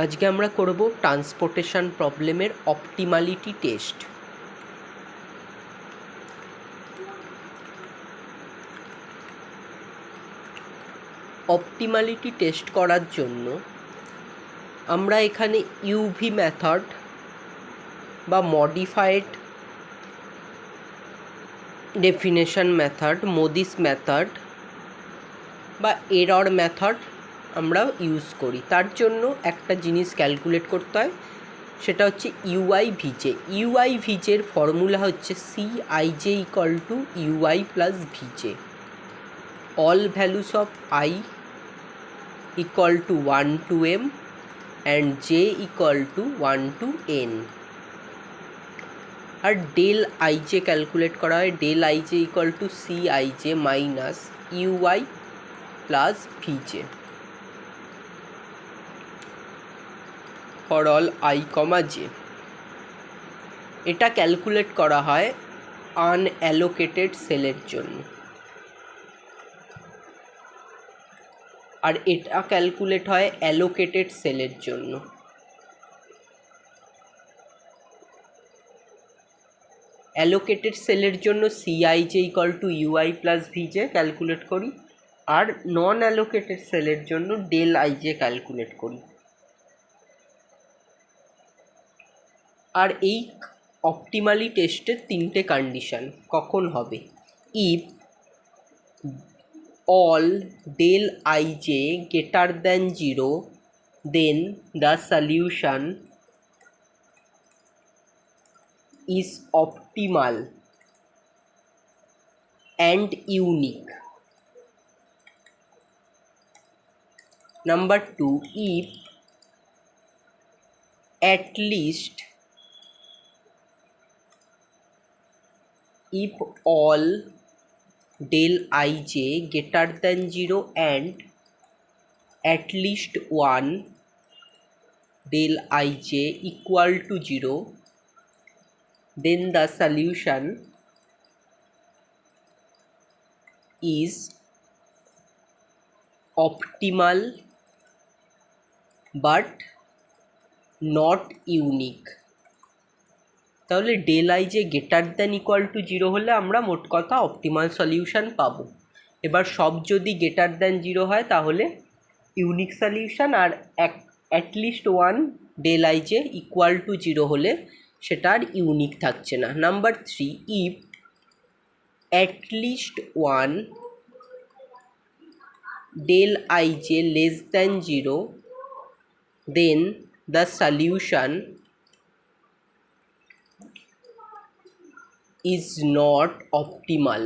আজকে আমরা করব ট্রান্সপোর্টেশন প্রবলেমের অপটিমালিটি টেস্ট। অপটিমালিটি টেস্ট করার জন্য আমরা এখানে ইউভি মেথড বা modified definition method, Modi's method বা এরর মেথড আমরা ইউজ করি। তার জন্য একটা জিনিস ক্যালকুলেট করতে হয়, সেটা হচ্ছে ইউআই ভিজে। ইউআই ভিজের ফর্মুলা হচ্ছে CIJ equal to UI plus VJ. All values of I equal to 1 to m and J equal to 1 to n। আর ডেল আইজে ক্যালকুলেট করা হয়, del IJ equal to CIJ minus UI plus VJ for all I comma J. এটা calculate করা হয় আনঅ্যালোকেটেড সেলের জন্য, আর এটা calculate হয় অ্যালোকেটেড সেলের জন্য। অ্যালোকেটেড সেলের জন্য সিআইজে ইকুয়াল টু ইউআই প্লাস ভিজে ক্যালকুলেট করি, আর নন অ্যালোকেটেড সেলের জন্য ডেল আইজে ক্যালকুলেট করি। আর এই অপটিমালি টেস্টের তিনটে কন্ডিশন কখন হবে: if all del ij greater than 0, then the solution is optimal and unique. Number 2, if at least if all del ij greater than 0 and at least 1 del ij equal to 0, then the solution is optimal but not unique. তাহলে del i যে greater than equal to 0 হলে আমরা মোট কথা optimal solution পাবো। এবার সব যদি গ্রেটার দ্যান 0 হয় তাহলে ইউনিক সলিউশন, আর অ্যাটলিস্ট 1 ডেল আই যে ইকুয়াল টু 0 হলে সেটা আর ইউনিক থাকছে না। Number 3, if at least 1 del ij less than 0, then the solution is not optimal.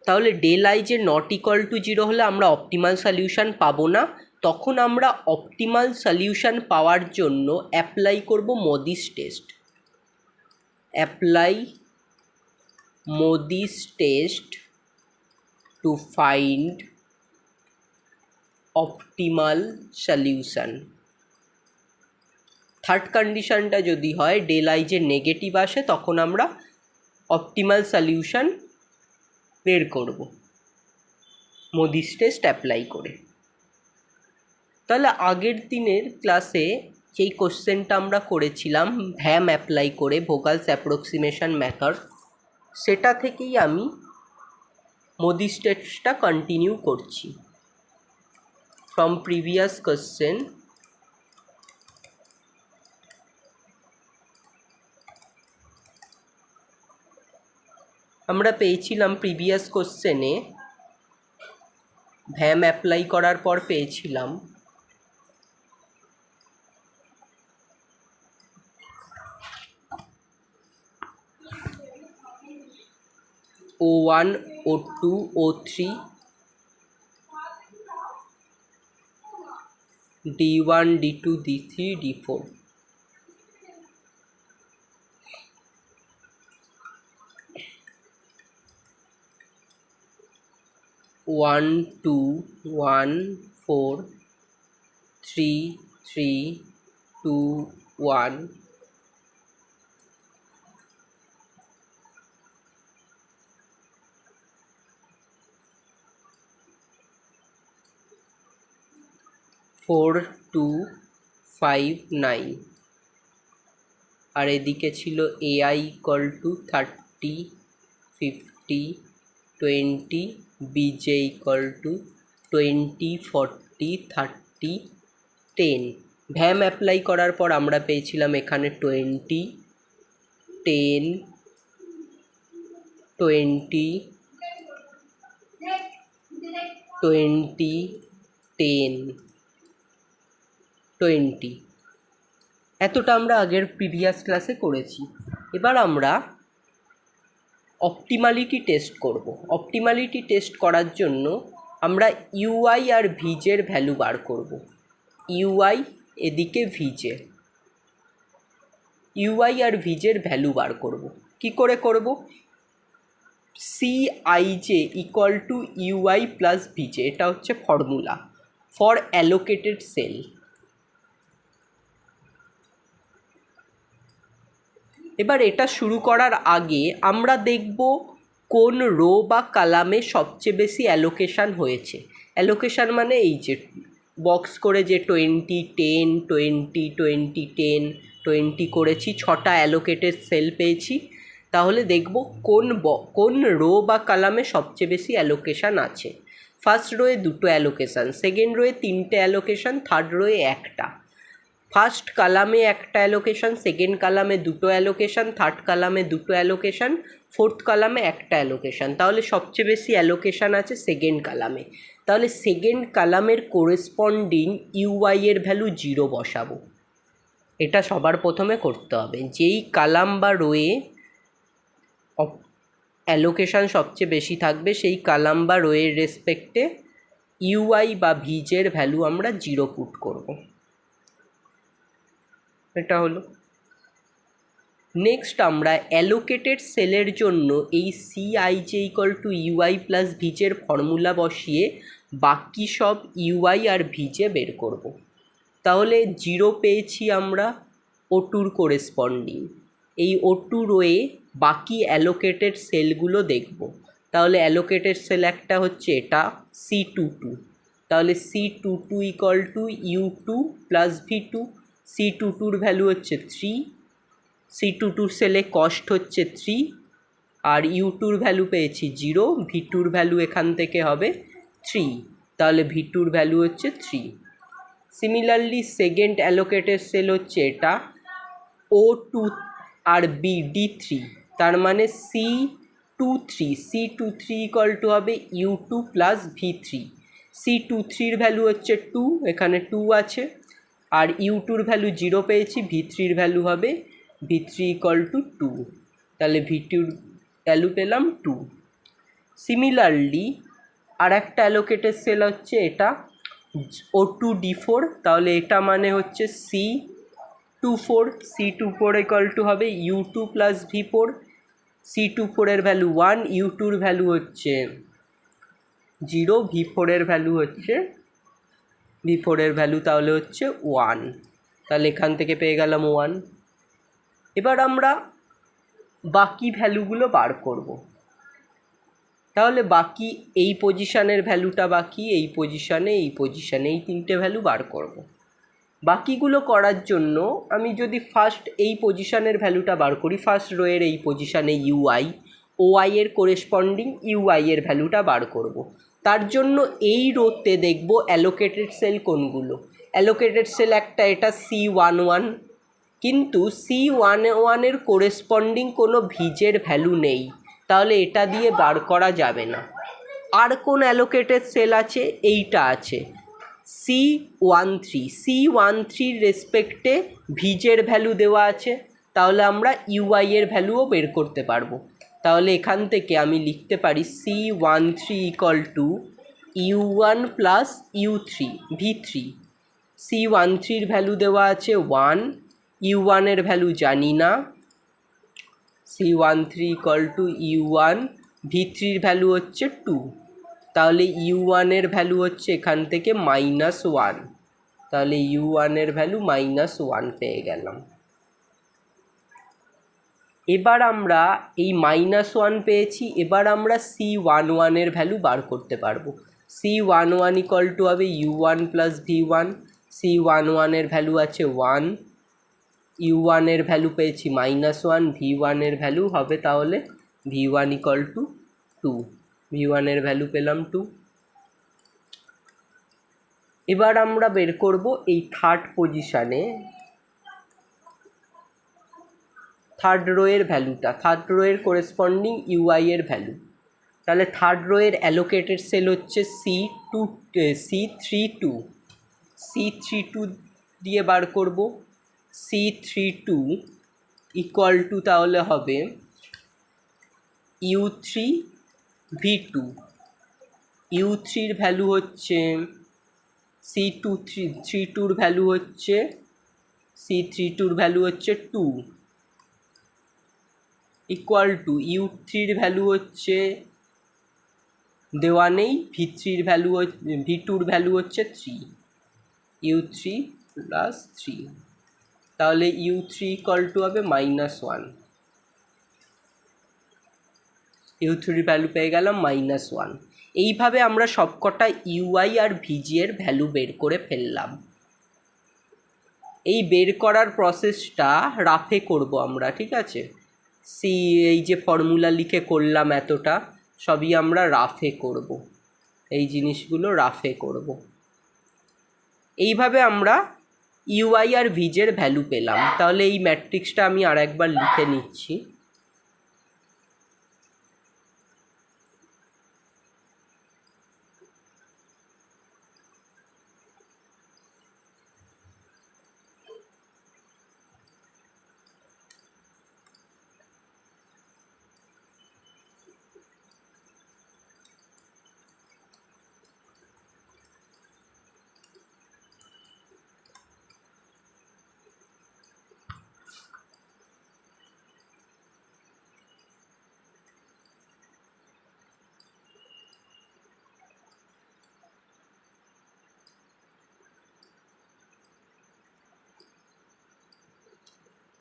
তাহলে ডেল আই যে নট ইকুয়াল টু 0 হলে আমরা অপটিমাল সলিউশন পাবো না। তখন আমরা অপটিমাল সলিউশন পাওয়ার জন্য অ্যাপ্লাই করব Modi's test. Apply Modi's test to find optimal solution. Third কন্ডিশনটা যদি হয় ডেল আই যে নেগেটিভ আসে, তখন আমরা অপটিমাল সলিউশন বের করব মোদিস টেস্ট অ্যাপ্লাই করে। তাহলে আগের দিনের ক্লাসে যেই কোশ্চেনটা আমরা করেছিলাম ভ্যাম অ্যাপ্লাই করে, ভোগালস অ্যাপ্রক্সিমেশন মেথড, সেটা থেকেই আমি মোদিস টেস্টটা কন্টিনিউ করছি। ফ্রম প্রিভিয়াস কোশ্চেন আমরা পেয়েছিলাম, প্রিভিয়াস কোশ্চেনে ভ্যাম অ্যাপ্লাই করার পর পেয়েছিলাম O1, O2, O3, D1, D2, D3, D4। One two, 1 4, 3 3, 2 1, 4259, আর এদিকে ছিল AI equal to 30, 50, 20, BJ equal to 20, 40, 30, 10। VAM apply করার পর আমরা পেয়েছিলাম এখানে 20, 10, 20, 20, 10, 20। এতটা আমরা আগের প্রিভিয়াস ক্লাসে করেছি। এবার আমরা অপটিমালিটি টেস্ট করব। অপটিমালিটি টেস্ট করার জন্য আমরা ইউআই আর ভিজের ভ্যালু বার করব। ইউআই এদিকে ভিজে, ইউআই আর ভিজের ভ্যালু বার করব। কি করে করব? সিআইজে ইকুয়াল টু ইউআই প্লাস ভিজে, এটা হচ্ছে ফর্মুলা ফর অ্যালোকেটেড সেল। এবার এটা শুরু করার আগে আমরা দেখব কোন রো বা কালামে সবচেয়ে বেশি অ্যালোকেশান হয়েছে। অ্যালোকেশান মানে এই যে বক্স করে যে 20, 10, 20, 20, 10, 20 করেছি, 6টা অ্যালোকেটেড সেল পেয়েছি। তাহলে দেখব কোন রো বা কালামে সবচেয়ে বেশি অ্যালোকেশান আছে। ফার্স্ট রোয়ে 2টো অ্যালোকেশান, সেকেন্ড রোয়ে 3টে অ্যালোকেশান, থার্ড রোয়ে 1টা। ফার্স্ট কালামে 1টা অ্যালোকেশান, সেকেন্ড কালামে 2টো অ্যালোকেশান, থার্ড কালামে 2টো অ্যালোকেশান, ফোর্থ কালামে 1টা অ্যালোকেশান। তাহলে সবচেয়ে বেশি অ্যালোকেশান আছে সেকেন্ড কালামে। তাহলে সেকেন্ড কালামের কোরেসপন্ডিং ইউআই এর ভ্যালু 0 বসাবো। এটা সবার প্রথমে করতে হবে। যেই কালাম বা রোয়ে অ্যালোকেশান সবচেয়ে বেশি থাকবে সেই কালাম বা রোয়ের রেসপেক্টে ইউআই বা ভিজের ভ্যালু আমরা 0 পুট করব। এটা হলো। নেক্সট আমরা অ্যালোকেটেড সেলের জন্য এই CIJ equal to UI plus ভিজের ফর্মুলা বসিয়ে বাকি সব ইউআই আর ভিজে বের করব। তাহলে 0 পেয়েছি আমরা O2 কোরেসপন্ডিং। এই O2 রোয়ে বাকি অ্যালোকেটেড সেলগুলো দেখব। তাহলে অ্যালোকেটেড সেল একটা হচ্ছে এটা C22, তাহলে C22 equal to U2 plus V2। C22-র ভ্যালু হচ্ছে 3, C22 সেলে কস্ট হচ্ছে 3, আর U2-র ভ্যালু পেয়েছি 0, V2-র ভ্যালু এখান থেকে হবে 3, তাহলে V2-র ভ্যালু হচ্ছে 3। সিমিলারলি সেকেন্ড অ্যালোকেটেড সেল হচ্ছে এটা O2 আর D3, তার মানে C23 ইকুয়াল টু হবে U2 প্লাস V3। C23-র ভ্যালু হচ্ছে 2, এখানে 2 আছে, আর U2-র ভ্যালু 0 পেয়েছি, V3-র ভ্যালু হবে V3 ইকুয়াল টু 2, তাহলে V2-র ভ্যালু পেলাম 2। সিমিলারলি আর একটা অ্যালোকেটেড সেল হচ্ছে এটা O2D4, তাহলে এটা মানে হচ্ছে C24 ইকুয়াল টু হবে U2 প্লাস V4। C24-এর ভ্যালু 1, U2-র ভ্যালু হচ্ছে 0, V4-এর ভ্যালু তাহলে হচ্ছে 1, তাহলে এখান থেকে পেয়ে গেলাম 1। এবার আমরা বাকি ভ্যালুগুলো বার করব। তাহলে বাকি এই পজিশানের ভ্যালুটা বাকি, এই পজিশানে, এই 3টে ভ্যালু বার করব। বাকিগুলো করার জন্য আমি যদি ফার্স্ট এই পজিশানের ভ্যালুটা বার করি, ফার্স্ট রোয়ের এই পজিশানে ইউআই, ওআই এর কোরেসপন্ডিং ইউআই এর ভ্যালুটা বার করব। তার জন্য এই রোতে দেখব অ্যালোকেটেড সেল কোনগুলো। অ্যালোকেটেড সেল একটা এটা C11, কিন্তু C11-এর কোরেসপন্ডিং কোনো ভিজের ভ্যালু নেই, তাহলে এটা দিয়ে বার করা যাবে না। আর কোন অ্যালোকেটেড সেল আছে? এইটা আছে C13-র রেসপেক্টে ভিজের ভ্যালু দেওয়া আছে, তাহলে আমরা ইউআই এর ভ্যালুও বের করতে পারবো। তাহলে এখান থেকে আমি লিখতে পারি C13 equal to U1 plus U3 V3। C13-র ভ্যালু দেওয়া আছে 1, U1-এর ভ্যালু জানি না, C13 equal to U1, V3-র value হচ্ছে 2, তাহলে U1-এর ভ্যালু হচ্ছে এখান থেকে -1, তাহলে U1-এর ভ্যালু -1 পেয়ে গেলাম। এবার আমরা এই -1 পেয়েছি, এবার আমরা C11-এর ভ্যালু বার করতে পারবো। C11 ইকুয়াল টু হবে U1 plus V1, C11 value আছে 1, U1 ভ্যালু পেয়েছি -1, V1 ভ্যালু হবে তাহলে V1 = 2, V1 ভ্যালু পেলাম 2। এবার আমরা বের করব এই থার্ড পজিশানে থার্ড রোয়ের ভ্যালুটা, থার্ড রোয়ের করেসপন্ডিং UI ভ্যালু। তাহলে থার্ড রোয়ের অ্যালোকেটেড সেল হচ্ছে C32 দিয়ে বার করব। C32 = তাহলে হবে U3 V2, U3 ভ্যালু হচ্ছে C32 ভ্যালু হচ্ছে C32 2 = U3 ভ্যালু হচ্ছে দেওয়া নেই, V2 ভ্যালু হচ্ছে 3, U3 + 3, তাহলে U3 = হবে -1, U3 ভ্যালু পেয়ে গেলাম -1। এইভাবে আমরা সবকটা UI আর VG এর ভ্যালু বের করে ফেললাম। এই বের করার প্রসেসটা রাফে করব আমরা, ঠিক আছে? এই যে ফর্মুলা লিখে করলাম এতটা সবই আমরা রাফে করব, এই জিনিসগুলো রাফে করব। এইভাবে আমরা UI আর VG এর ভ্যালু পেলাম। তাহলে এই ম্যাট্রিক্সটা আমি আর একবার লিখে নিচ্ছি।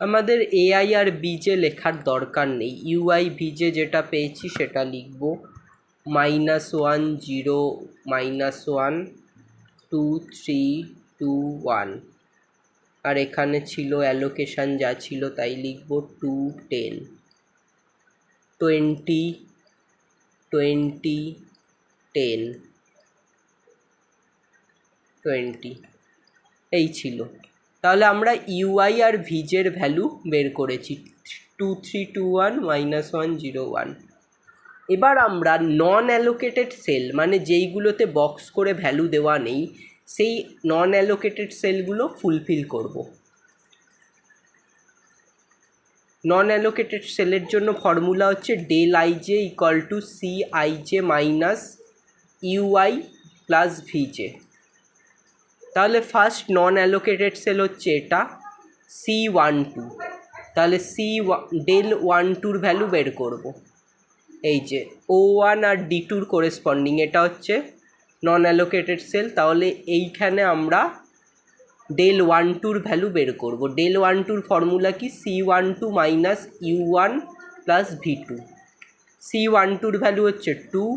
আমাদের AI আর BJ লেখার দরকার নেই, UI VJ যেটা পেয়েছি সেটা লিখব। -1 0 -1 2 3 2 1, আর এখানে ছিল অ্যালোকেশান যা ছিল তাই লিখব 2 10 20 20 10 20 এই ছিল। তাহলে আমরা UI আর VJ এর ভ্যালু বের করেছি 2 3 2 1 -1 0 1। এবার আমরা নন অ্যালোকেটেড সেল, মানে যেইগুলোতে বক্স করে ভ্যালু দেওয়া নেই, সেই নন অ্যালোকেটেড সেলগুলো ফুলফিল করব। নন অ্যালোকেটেড সেলের জন্য ফর্মুলা হচ্ছে ∇ij = Cij - UI + VJ। তাহলে ফার্স্ট নন অ্যালোকেটেড সেল হচ্ছে এটা C12, তাহলে ∇12 ভ্যালু বের করব। এই যে O1 আর D2 করেসপন্ডিং, এটা হচ্ছে নন অ্যালোকেটেড সেল। তাহলে এইখানে আমরা ∇12 ভ্যালু বের করব। ∇12 ফর্মুলা কি? C12 - U1 + V2। C12 value হচ্ছে 2,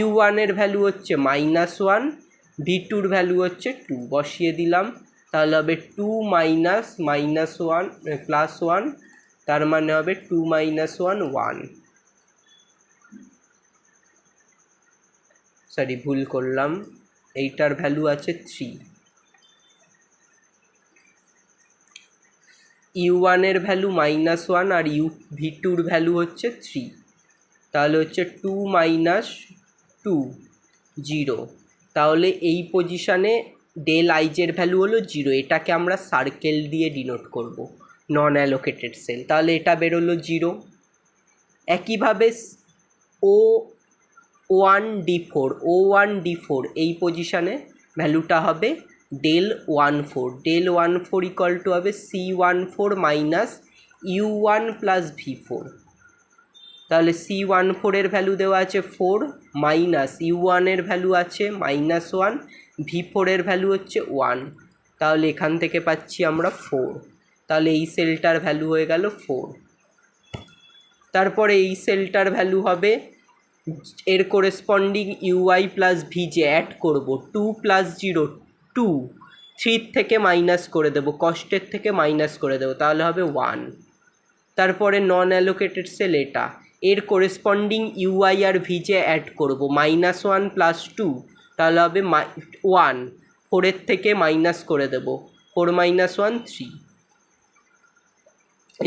U1 ভ্যালু হচ্ছে -1, V2 ভ্যালু হচ্ছে 2, বসিয়ে দিলাম। তাহলে হবে 2 - -1 +1, তার মানে হবে 2 - 1 1। সরি, ভুল করলাম, এইটার ভ্যালু আছে 3। U1 ভ্যালু -1 আর V2 ভ্যালু হচ্ছে 3, তাহলে হচ্ছে 2 - 2 0। তাহলে এই পজিশানে ∇ij ভ্যালু হলো 0, এটাকে আমরা সার্কেল দিয়ে ডিনোট করব নন অ্যালোকেটেড সেল। তাহলে এটা বেরোলো 0। একইভাবে O1 D4 এই পজিশানে ভ্যালুটা হবে ∇14। ∇14 হবে C14 - U1 + V4। তাহলে C14 ভ্যালু দেওয়া আছে 4, -U1 ভ্যালু আছে -1, V4 ভ্যালু হচ্ছে 1, তাহলে এখান থেকে পাচ্ছি আমরা 4। তাহলে এই সেলটার ভ্যালু হয়ে গেল 4। তারপরে এই সেলটার ভ্যালু হবে, এর করেসপন্ডিং UI + VJ অ্যাড করব, 2 + 0 2, 3 থেকে মাইনাস করে দেবো, কস্টের থেকে মাইনাস করে দেবো, তাহলে হবে 1। তারপরে নন অ্যালোকেটেড সেল এটা, এর করেসপন্ডিং ইউআই আর ভিজে অ্যাড করবো, -1 + 2, তাহলে হবে 1। 4-এর থেকে মাইনাস করে দেবো, 4 - 1 3।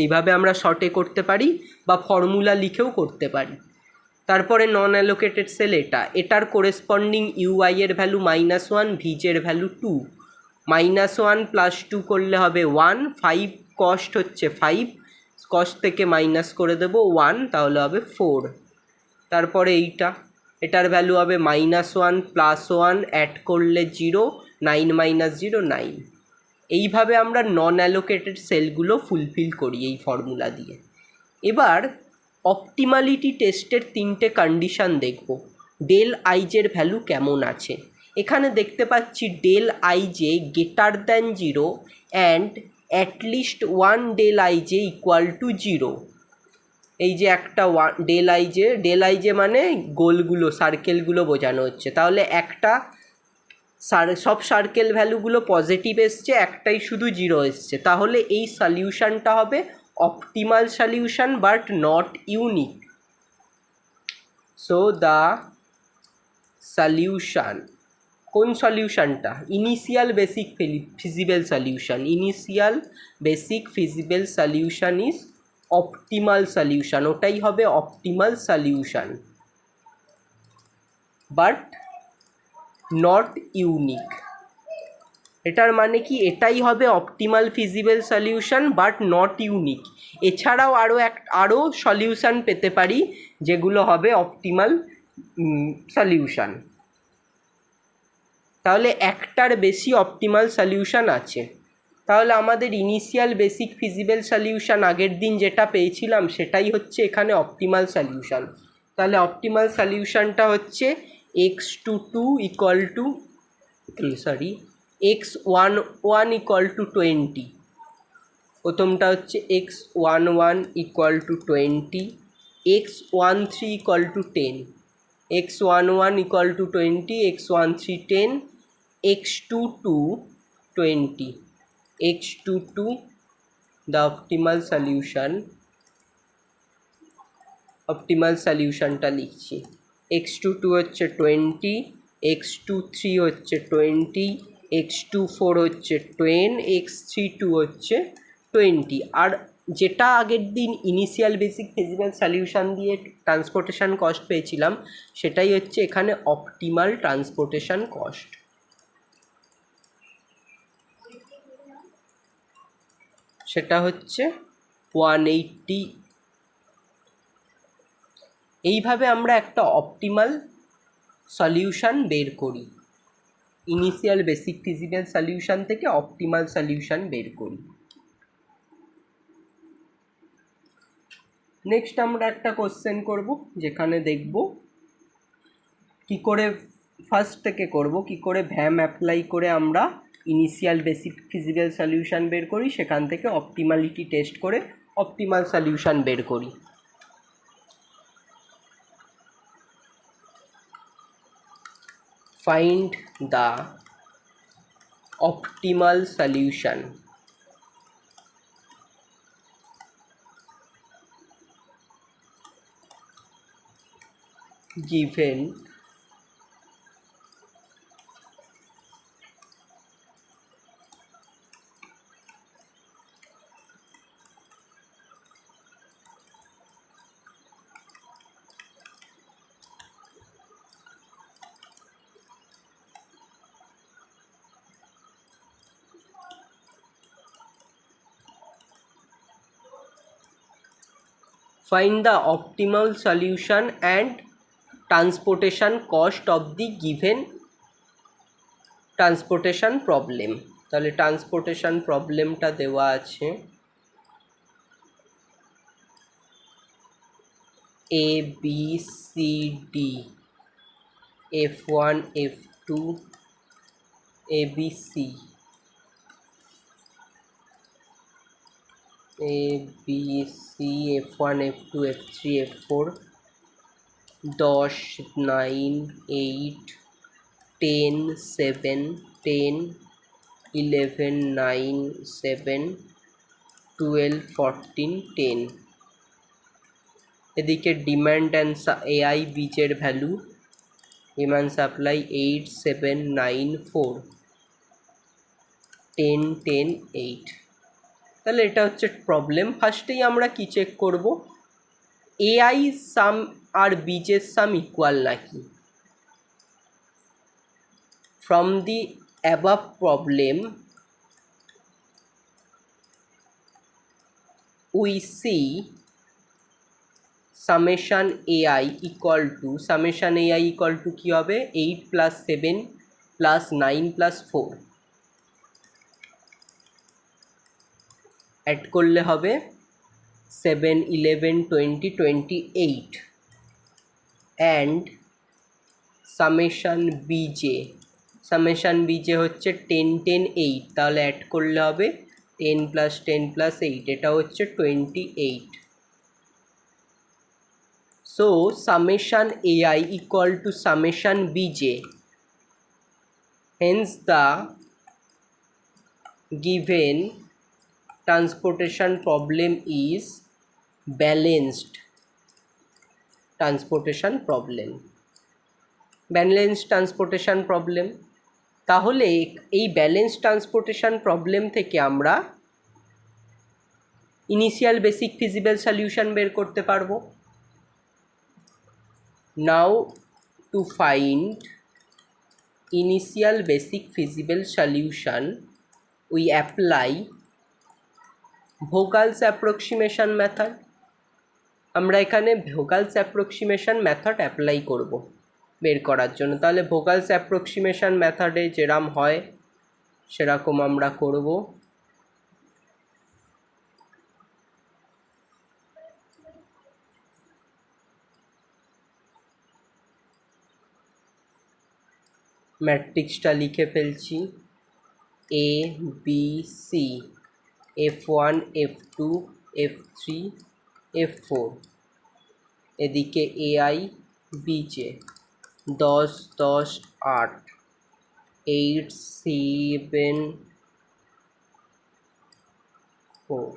এইভাবে আমরা শর্টে করতে পারি বা ফর্মুলা লিখেও করতে পারি। তারপরে নন অ্যালোকেটেড সেল এটা, এটার করেসপন্ডিং ইউআই এর ভ্যালু -1, ভিজের ভ্যালু 2, -1 + 2 করলে হবে 1, 5 কস্ট হচ্ছে 5, কস্ট থেকে মাইনাস করে দেবো 1, তাহলে হবে 4। তারপরে এটার ভ্যালু হবে -1 + 1 অ্যাড করলে 0, 9 - 0 9। এইভাবে আমরা নন অ্যালোকেটেড সেলগুলো ফুলফিল করি এই ফর্মুলা দিয়ে। এবার অপটিমালিটি টেস্টের 3টে কন্ডিশান দেখব। ডেল আইজের ভ্যালু কেমন আছে। এখানে দেখতে পাচ্ছি del IJ greater than 0 and at least 1 del IJ equal to 0। এই যে একটা ডেল আইজে মানে গোলগুলো, সার্কেলগুলো বোঝানো হচ্ছে। তাহলে একটা সব সার্কেল ভ্যালুগুলো পজিটিভ এসছে, একটাই শুধু 0 এসছে, তাহলে এই সলিউশনটা হবে optimal solution but not unique. So the solution, কোন সলিউশনটা? Initial basic feasible solution. Initial basic feasible solution is optimal solution, ওটাই হবে optimal solution but not unique. এটার মানে কি, এটাই হবে optimal feasible solution but not unique. এছাড়াও আরও সলিউশন পেতে পারি যেগুলো হবে অপটিমাল সলিউশন। তাহলে একটার বেশি অপটিমাল সলিউশন আছে। তাহলে আমাদের ইনিশিয়াল বেসিক ফিজিবল সলিউশন আগের দিন যেটা পেয়েছিলাম সেটাই হচ্ছে এখানে অপটিমাল সলিউশন। তাহলে অপটিমাল সলিউশনটা হচ্ছে x22 equal to x11 equal to 20। প্রথমটা হচ্ছে x11 equal to 20, x13 equal to 10, x11 equal to 20, x13 10, x22 20, x22 the optimal solution, optimal সলিউশনটা লিখছি। x22 হচ্ছে 20, x23 হচ্ছে 20, x24 হচ্ছে 10, x32 হচ্ছে 20। আর যেটা আগের দিন ইনিশিয়াল বেসিক ফিজিবল সলিউশন দিয়ে ট্রান্সপোর্টেশন কস্ট পেয়েছিলাম সেটাই হচ্ছে এখানে অপটিমাল ট্রান্সপোর্টেশন কস্ট। সেটা হচ্ছে 180। এইভাবে আমরা একটা অপটিমাল সলিউশন বের করি, ইনিশিয়াল বেসিক ফিজিবল সলিউশন থেকে অপটিমাল সলিউশন বের করি। নেক্সট আমরা একটা কোশ্চেন করব, যেখানে দেখব কি করে ফার্স্ট থেকে করব, কি করে ভ্যাম অ্যাপ্লাই করে আমরা ইনিশিয়াল বেসিক ফিজিবল সলিউশন বের করি, সেখান থেকে অপটিমালিটি টেস্ট করে অপটিমাল সলিউশন বের করি। Find the optimal solution given find the optimal solution and transportation cost of the given transportation problem। তাহলে ট্রান্সপোর্টেশন প্রবলেমটা দেওয়া আছে A B C D F1 F2 ABC ABC F1 F2 F3 F4 10 9 8 10 7 10 11, 9, 7, 12, 14, 10। এদিকে demand and AI বীজের value, demand supply 8, 7, 9, 4, 10, 10, 8। তাহলে এটা হচ্ছে problem. ফার্স্টেই আমরা কি চেক করব, এআই সাম আর বীজের সাম ইকুয়াল নাকি। From the above problem we see summation AI equal to কী হবে, 8 + 7 + 9 + 4 অ্যাড করলে হবে 7, 11, 20, 28 অ্যান্ড সামেশান বিজে হচ্ছে 10, 10, 8, তাহলে অ্যাড করলে হবে 10 + 10 + 8, এটা হচ্ছে 28। So summation AI equal to summation bj, hence the given transportation problem is balanced transportation problem। তাহলে এই ব্যালেন্স ট্রান্সপোর্টেশন প্রবলেম থেকে আমরা ইনিশিয়াল বেসিক ফিজিবল সলিউশন বের করতে পারবো। Now to find initial basic feasible solution we apply Vogel's approximation method। আমরা এখানে Vogel's approximation method apply করব বের করার জন্য। তাহলে Vogel's approximation মেথডে যেরকম হয় সেরকম আমরা করব। ম্যাট্রিক্সটা লিখে ফেলছি, A B C, F1, F2, F3, F4, এদিকে AI BJ 10, 10, 8, 8, 7, 4,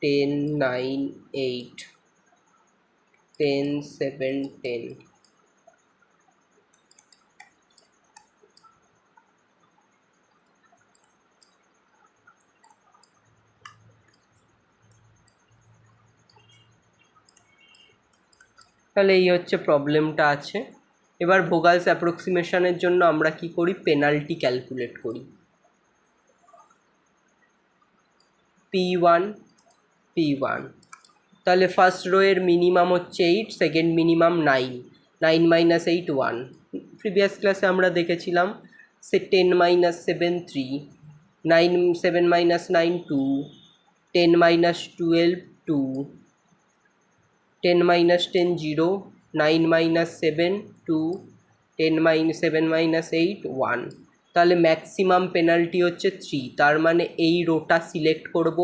10, 9, 8, 10, 7, 10। তাহলে এই হচ্ছে প্রবলেমটা আছে। এবার ভোগালস অ্যাপ্রক্সিমেশনের জন্য আমরা কি করি, পেনাল্টি ক্যালকুলেট করি। P1 তাহলে ফার্স্ট রো এর মিনিমাম হচ্ছে 8, সেকেন্ড মিনিমাম 9, 9 - 8 1। প্রিভিয়াস ক্লাসে আমরা দেখেছিলাম 10 - 7 3, 9 7 - 9 2, 10 - 12 2, 10 - 10 0, 9 - 7 2, 10 - 7 - 8 1। তাহলে ম্যাক্সিমাম পেনাল্টি হচ্ছে 3। তার মানে এই রোটা সিলেক্ট করব,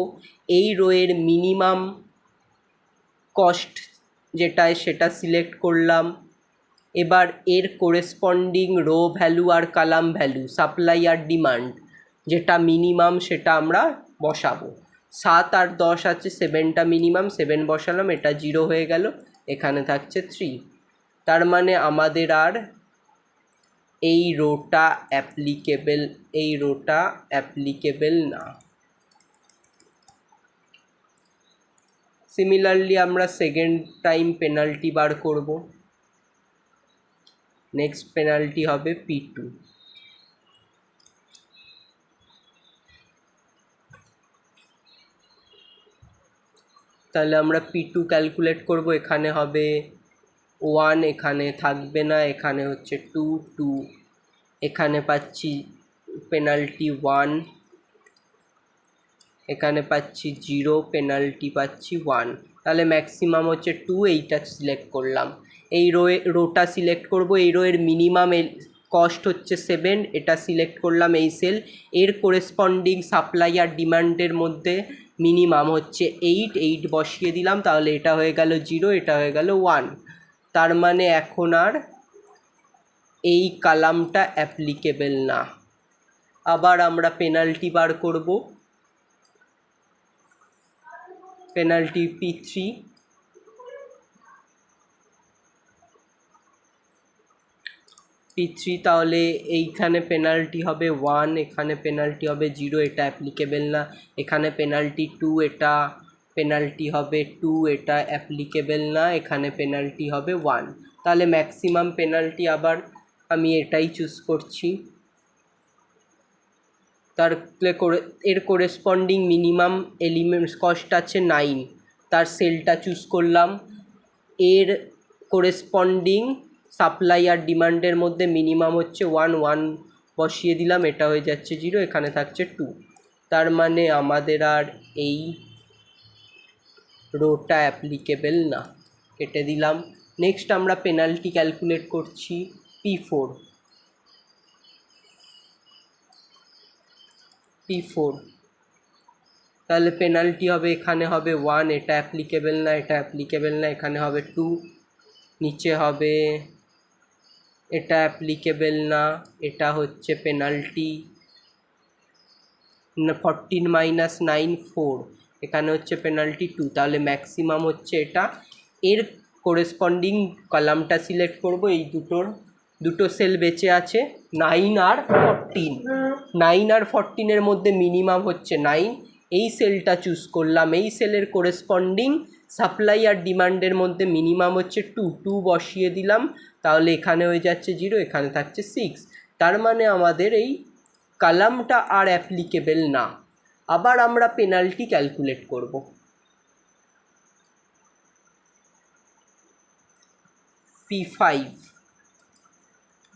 এই রোয়ের মিনিমাম কস্ট যেটায় সেটা সিলেক্ট করলাম। এবার এর কোরেসপন্ডিং রো ভ্যালু আর কলাম ভ্যালু, সাপ্লাই আর ডিমান্ড যেটা মিনিমাম সেটা আমরা বসাবো। 7 আর 10 আছে, 7টা মিনিমাম, 7 বসালাম, এটা 0 হয়ে গেল, এখানে থাকছে 3। তার মানে আমাদের আর এই রোটা অ্যাপ্লিকেবল না। সিমিলারলি আমরা সেকেন্ড টাইম পেনাল্টি বার করব। নেক্সট পেনাল্টি হবে P2। তাহলে আমরা P2 ক্যালকুলেট করব। এখানে হবে 1, এখানে থাকবে না, এখানে হচ্ছে 2 2, এখানে পাচ্ছি পেনাল্টি 1, এখানে পাচ্ছি 0, পেনাল্টি পাচ্ছি 1। তাহলে ম্যাক্সিমাম হচ্ছে 2, এইটা সিলেক্ট করলাম। এই রোটা সিলেক্ট করব, এই রোয়ের মিনিমাম কস্ট হচ্ছে 7, এটা সিলেক্ট করলাম এই সেল। এর কোরেসপন্ডিং সাপ্লাই আর ডিমান্ডের মধ্যে মিনিমাম হচ্ছে 8 বসিয়ে দিলাম, তাহলে এটা হয়ে গেল 0, এটা হয়ে গেল 1। তার মানে এখন আর এই কলামটা অ্যাপ্লিকেবল না। আবার আমরা পেনাল্টি বার করব, পেনাল্টি P3, তাহলে এইখানে পেনাল্টি হবে 1, এখানে পেনাল্টি হবে 0, এটা অ্যাপ্লিকেবল না। এখানে পেনাল্টি 2, এটা পেনাল্টি হবে 2, এটা অ্যাপ্লিকেবল না। এখানে পেনাল্টি হবে 1। তাহলে ম্যাক্সিমাম পেনাল্টি আবার আমি এটাই চুজ করছি। তার এর করেসপন্ডিং মিনিমাম এলিমেন্টস কস্ট আছে 9, তার সেলটা চুজ করলাম। এর করেসপন্ডিং সাপ্লাই আর ডিমান্ডের মধ্যে মিনিমাম হচ্ছে 1 বসিয়ে দিলাম, এটা হয়ে যাচ্ছে 0, এখানে থাকছে 2। তার মানে আমাদের আর এই রোটা অ্যাপ্লিকেবল না, কেটে দিলাম। নেক্সট আমরা পেনাল্টি ক্যালকুলেট করছি P4, তাহলে পেনাল্টি হবে, এখানে হবে 1, এটা অ্যাপ্লিকেবল না, এটা অ্যাপ্লিকেবল না। এখানে হবে 2, নিচে হবে এটা অ্যাপ্লিকেবল না, এটা হচ্ছে পেনাল্টি 14 মাইনাস 9 4, এখানে হচ্ছে পেনাল্টি 2। তাহলে ম্যাক্সিমাম হচ্ছে এটা। এর করেসপন্ডিং কলামটা সিলেক্ট করব, এই দুটো সেল বেঁচে আছে 9 আর 14, 9 আর 14-এর মধ্যে মিনিমাম হচ্ছে 9, এই সেলটা চুজ করলাম। এই সেলের করেসপন্ডিং সাপ্লাই আর ডিমান্ডের মধ্যে মিনিমাম হচ্ছে 2 বসিয়ে দিলাম, তাহলে এখানে হয়ে যাচ্ছে 0, এখানে থাকছে 6। তার মানে আমাদের এই কলামটা আর অ্যাপ্লিকেবল না। আবার আমরা পেনাল্টি ক্যালকুলেট করব। P5,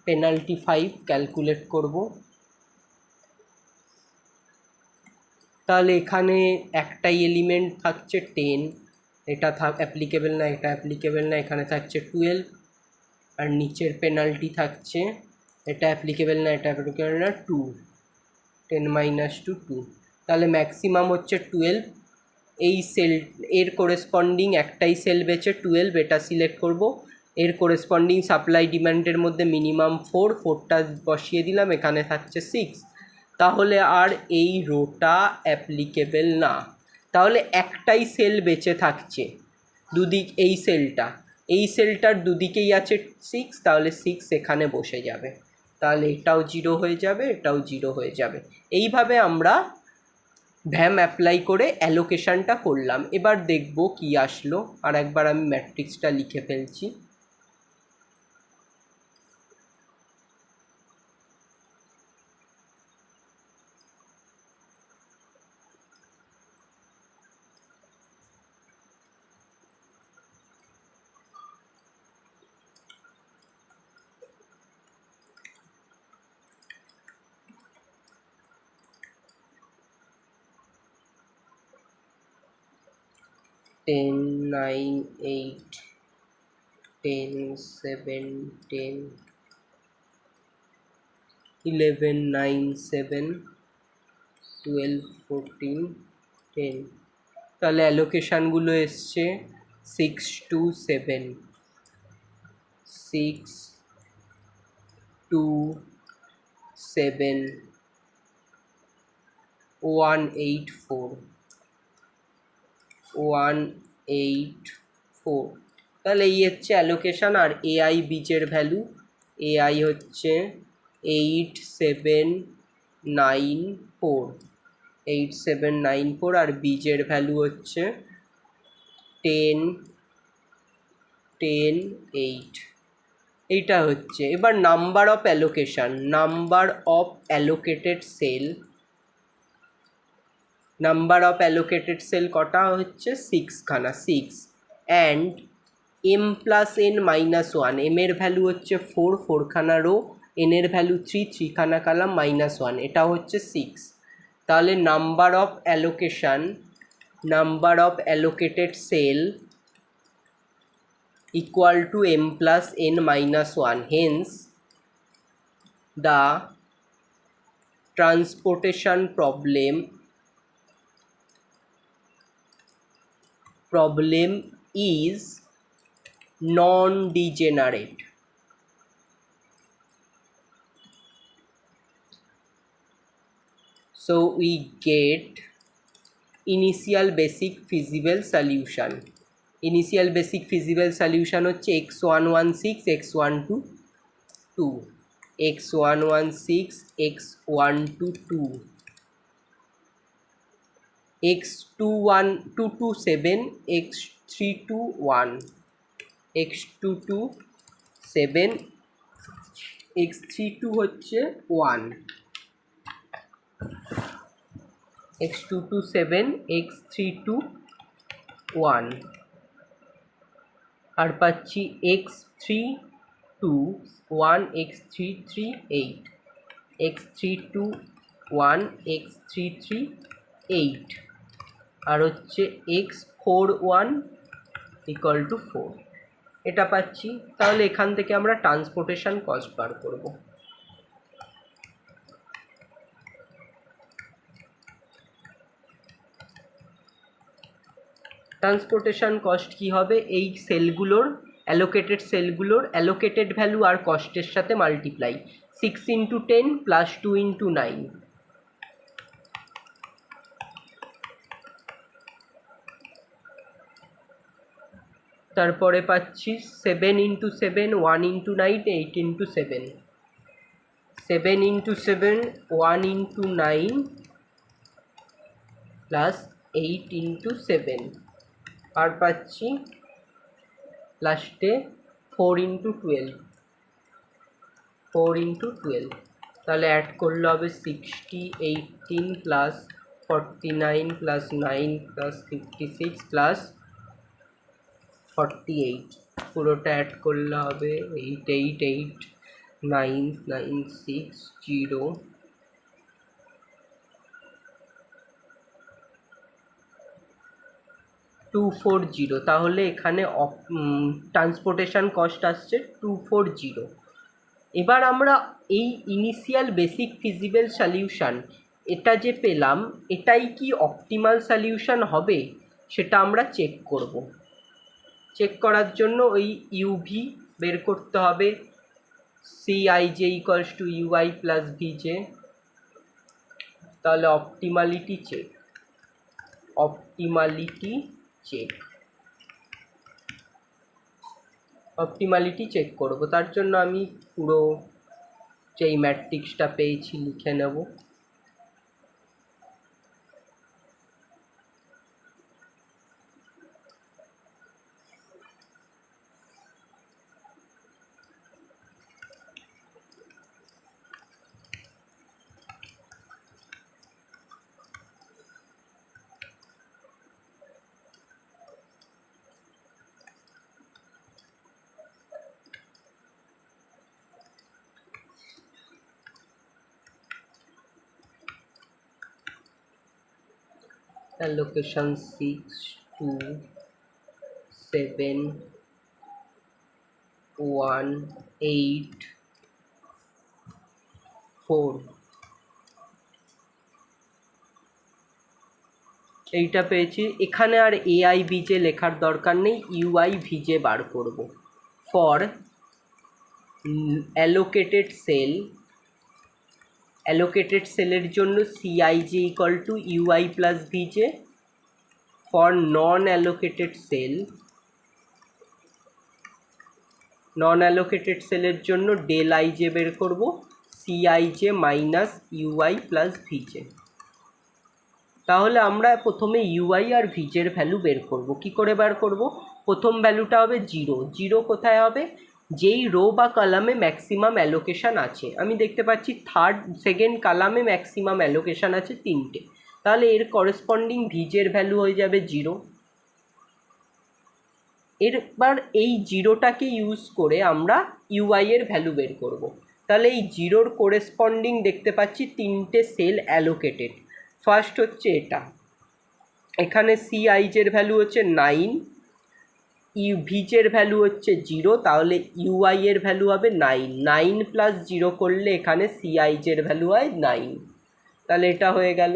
পেনাল্টি 5 ক্যালকুলেট করব। তাহলে এখানে একটাই এলিমেন্ট থাকছে 10, এটা অ্যাপ্লিকেবল না, এটা অ্যাপ্লিকেবল না। এখানে থাকছে 12, আর নিচের পেনাল্টি থাকছে, এটা অ্যাপ্লিকেবল না, এটা অ্যাপ্লিকেবল না, 2, 10 মাইনাস 2। তাহলে ম্যাক্সিমাম হচ্ছে 12। এই সেল এর করেসপন্ডিং একটাই সেল বেছে 12, এটা সিলেক্ট করব। এর করেসপন্ডিং সাপ্লাই ডিমান্ডের মধ্যে মিনিমাম 4টা বসিয়ে দিলাম, এখানে থাকছে 6। তাহলে আর এই রোটা অ্যাপ্লিকেবল না। তাহলে একটাই সেল বেঁচে থাকছে দুদিক, এই সেলটার দুদিকেই আছে 6, তাহলে 6 এখানে বসে যাবে। তাহলে এটাও 0 হয়ে যাবে, এটাও 0 হয়ে যাবে। এইভাবে আমরা ভ্যাম অ্যাপ্লাই করে অ্যালোকেশানটা করলাম। এবার দেখব কি আসলো। আর একবার আমি ম্যাট্রিক্সটা লিখে ফেলছি। টেন 9 8 10 7 10 11 9 7 12 14 10। তাহলে অ্যালোকেশানগুলো এসছে 6 2 7, 6 2 7 1 8 4, 1 8 4। তাহলে এই হচ্ছে অ্যালোকেশান। আর এআই বীজের ভ্যালু, এআই হচ্ছে 8 7 9 4, 8 7 9 4, আর বীজের ভ্যালু হচ্ছে 10 10 8। এইটা হচ্ছে। এবার number of allocation, number of allocated cell, number of allocated cell কটা হচ্ছে 6খানা, 6। And m plus n minus 1, m এর ভ্যালু হচ্ছে 4খানা রো, n এর ভ্যালু 3খানা কলাম, -1, এটা হচ্ছে 6। তাহলে number of allocation, number of allocated cell equal to m plus n minus 1. Hence, the transportation problem is non-degenerate. So we get initial basic feasible solution. Initial basic feasible solution হচ্ছে x116 x122 x116 x122 x227 x321 x227 x32 হচ্ছে 1 x227 x321 আর পাচ্ছি x321 x338 x321 x338 আর হচ্ছে x41 equal to 4 এটা পাচ্ছি। তাহলে এখান থেকে আমরা ট্রান্সপোর্টেশন কস্ট বার করব। ট্রান্সপোর্টেশন কস্ট কি হবে, এই সেলগুলোর সেলগুলোর অ্যালোকেটেড ভ্যালু আর কস্টের সাথে মাল্টিপ্লাই 6 × 10 + 2 × 9। তারপরে পাচ্ছি 7 × 7 1 × 9 8 × 7 7 × 7 1 × 9 প্লাস 8 × 7 আর পাচ্ছি লাস্টে 4 × 12 4 × 12। তাহলে অ্যাড করলে হবে 60 18 প্লাস 49 প্লাস 9 প্লাস 56 প্লাস 48 পুরোটা অ্যাড করলে হবে 888 996 240। তাহলে এখানে ট্রান্সপোর্টেশন কস্ট আসছে 240। এবার আমরা এই ইনিশিয়াল বেসিক ফিজিবল সলিউশন এটা যে পেলাম, এটাই কি অপটিমাল সলিউশন হবে সেটা আমরা চেক করব। চেক করার জন্য ওই ইউভি বের করতে হবে, CIJ = UI + VJ। তাহলে অপটিমালিটি চেক করব। তার জন্য আমি পুরো যেই ম্যাট্রিক্সটা পেয়েছি লিখে নেব। Allocation 6 2 7 1 8 4 এইটা পেয়েছি। এখানে আর AIBJ লেখার দরকার নেই, UIVJ বার করব। ফর অ্যালোকেটেড সেলের জন্য CIJ = UI + VJ। For non allocated সেলের জন্য ∆IJ বের করব, CIJ - UI + VJ। তাহলে আমরা প্রথমে UI আর VJ এর ভ্যালু বের করব। কি করে বার করব? প্রথম ভ্যালুটা হবে 0 কোথায় হবে? যেই রো বা কলামে ম্যাক্সিমাম অ্যালোকেশন আছে। আমি দেখতে পাচ্ছি সেকেন্ড কলামে ম্যাক্সিমাম অ্যালোকেশন আছে 3টে। তাহলে এর করেসপন্ডিং VJ এর ভ্যালু হয়ে যাবে 0। এরবার এই 0টাকে ইউজ করে আমরা UI এর ভ্যালু বের করব। তাহলে এই 0-র করেসপন্ডিং দেখতে পাচ্ছি 3টে সেল অ্যালোকেটেড। ফার্স্ট হচ্ছে এটা, এখানে CIJ এর ভ্যালু হচ্ছে 9, VJ এর ভ্যালু হচ্ছে 0, তাহলে UI এর ভ্যালু হবে 9। 9 + 0 করলে এখানে CIJ এর ভ্যালু হয় 9। তাহলে এটা হয়ে গেল।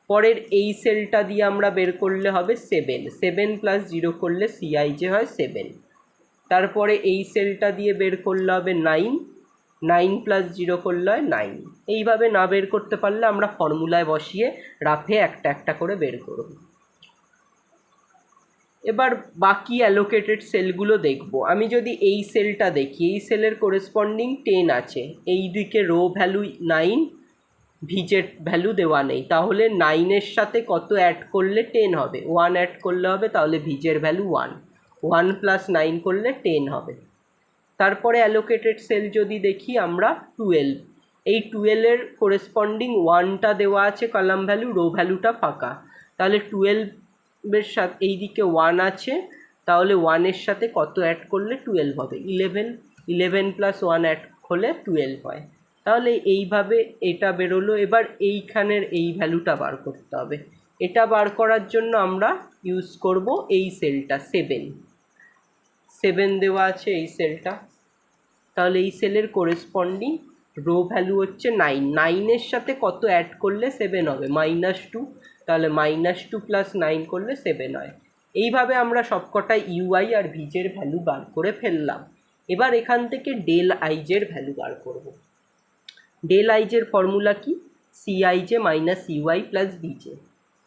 পরের এই সেলটা দিয়ে আমরা বের করলে হবে 7 + 0 করলে CIJ হয় 7। তারপরে এই সেলটা দিয়ে বের করলে হবে 9 9 প্লাস 0 করলে হয় 9। এইভাবে না বের করতে পারলে আমরা ফর্মুলায় বসিয়ে রাফে একটা একটা করে বের করব। এবার বাকি অ্যালোকেটেড সেলগুলো দেখব। আমি যদি এই সেলটা দেখি, এই সেলের করেসপন্ডিং 10 আছে, এই দিকে রো ভ্যালু 9, ভিজের ভ্যালু দেওয়া নেই, তাহলে 9-এর সাথে কত অ্যাড করলে 10 হবে? 1 অ্যাড করলে হবে, তাহলে ভিজের ভ্যালু 1, 1 প্লাস 9 করলে 10 হবে। তারপরে অ্যালোকেটেড সেল যদি দেখি আমরা 12, এই 12-এর করেসপন্ডিং 1টা দেওয়া আছে কলাম ভ্যালু, রো ভ্যালুটা ফাঁকা, তাহলে 12-এর সাথে এই দিকে 1 আছে, তাহলে 1-এর সাথে কত অ্যাড করলে 12 হবে? 11, 11 প্লাস 1 অ্যাড হলে 12 হয়। তাহলে এইভাবে এটা বেরোলো। এবার এইখানের এই ভ্যালুটা বার করতে হবে। এটা বার করার জন্য আমরা ইউজ করব এই সেলটা 7 দেওয়া আছে এই সেলটা। তাহলে এই সেলের করেসপন্ডিং রো ভ্যালু হচ্ছে 9, 9-এর সাথে কত অ্যাড করলে 7 হবে? -2, তাহলে -2 প্লাস 9 করলে 7 হয়। এইভাবে আমরা সবকটা ইউআই আর ভিজের ভ্যালু বার করে ফেললাম। এবার এখান থেকে ডেল আইজের ভ্যালু বার করব। ডেল আইজের ফর্মুলা কি? সিআইজে মাইনাস ইউআই প্লাস ভিজে।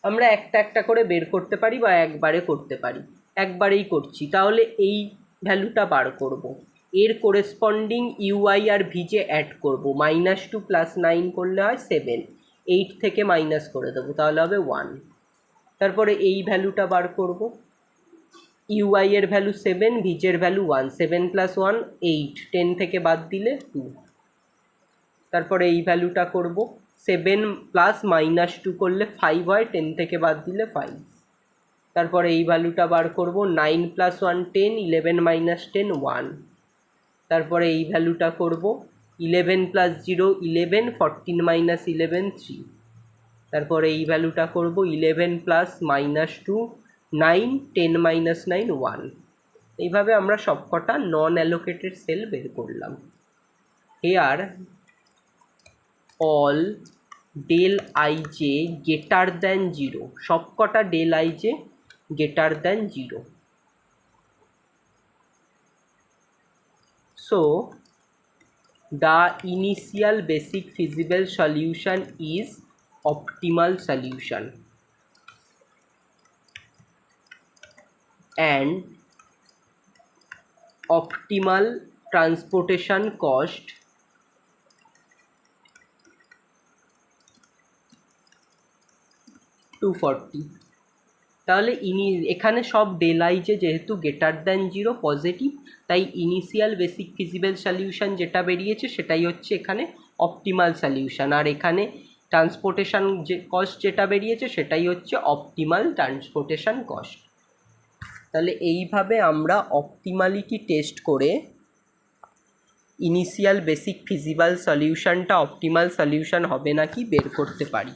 আমরা একটা একটা করে বের করতে পারি বা একবারে করতে পারি। একবারেই করছি, তাহলে এই ভ্যালুটা বার করব। এর করেসপন্ডিং ইউআই আর ভিজে অ্যাড করব। -2 প্লাস 9 করলে হয় 7, 8 থেকে মাইনাস করে দেবো, তাহলে হবে 1। তারপরে এই ভ্যালুটা বার করব। ইউআই এর ভ্যালু 7, ভিজের ভ্যালু 1, 7 প্লাস 1 8, 10 থেকে বাদ দিলে 2। তারপরে এই ভ্যালুটা করব, 7 প্লাস -2 করলে 5 হয়, 10 থেকে বাদ দিলে 5। তারপরে এই ভ্যালুটা বার করব, 9 প্লাস 1 10, 11 মাইনাস 10 1। তারপরে এই ভ্যালুটা করব, 11 প্লাস 0 11, 14 মাইনাস 11 3। তারপরে এই ভ্যালুটা করব, 11 প্লাস -2 9, 10 মাইনাস 9 1। এইভাবে আমরা সবকটা নন অ্যালোকেটেড সেল বের করলাম। Here all del IJ greater than 0, সবকটা del IJ greater than 0। So the initial basic feasible solution is optimal solution and optimal transportation cost $240। তাহলে এখানে সব ডেল আইজে যেহেতু গ্রেটার দ্যান 0 পজিটিভ, তাই ইনিশিয়াল বেসিক ফিজিবল সলিউশন যেটা বেরিয়েছে সেটাই হচ্ছে এখানে অপটিমাল সলিউশন, আর এখানে ট্রান্সপোর্টেশন যে কস্ট যেটা বেরিয়েছে সেটাই হচ্ছে অপটিমাল ট্রান্সপোর্টেশন কস্ট। তাহলে এইভাবে আমরা অপটিমালিটি টেস্ট করে ইনিশিয়াল বেসিক ফিজিবল সলিউশনটা অপটিমাল সলিউশন হবে নাকি বের করতে পারি।